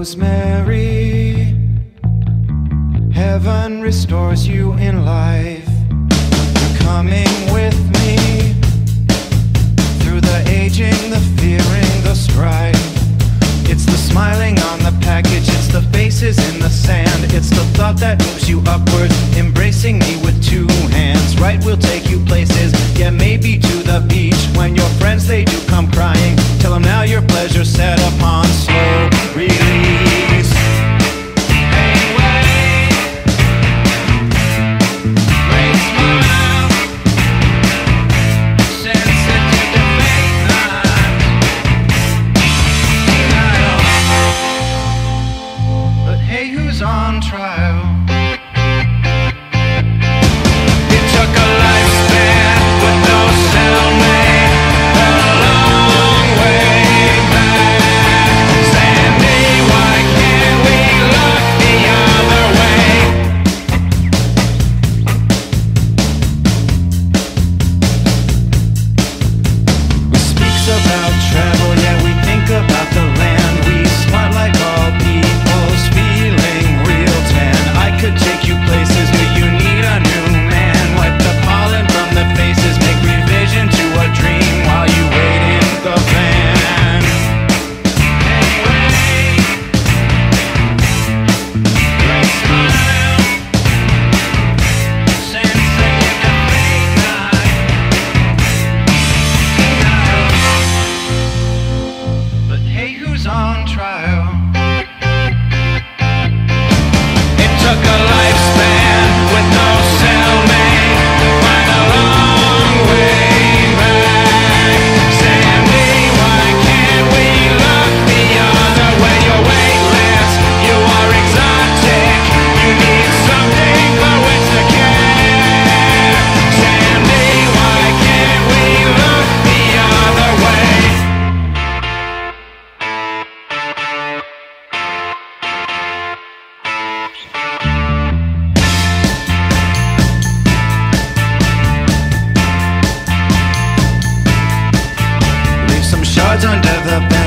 Rosemary, heaven restores you in life. You're coming with me through the aging, the fearing, the strife. It's the smiling on the package, it's the faces in the sand. It's the thought that moves you upwards, embracing me with two hands. Right, we'll take you places, yeah, maybe to the beach. When your friends, they do come crying, tell them now your pleasure's set upon slow release. On trial, it took a lifespan with no cellmate, a long way back. Sandy, why can't we look the other way? We speaks about travel, yeah, we think about the land. We smart like all people's feeling. Could take you places, do you need a new man? Wipe the pollen from the faces, make revision to a dream while you wait in the van. Anyway, great smile, sense that you can fake not. But hey, who's on trial? Took a lifespan with no cellmate, find a long way back. Sandy, why can't we look the other way? You're weightless, you are exotic, you need something for which to care. Sandy, why can't we look the other way? Shards under the bed.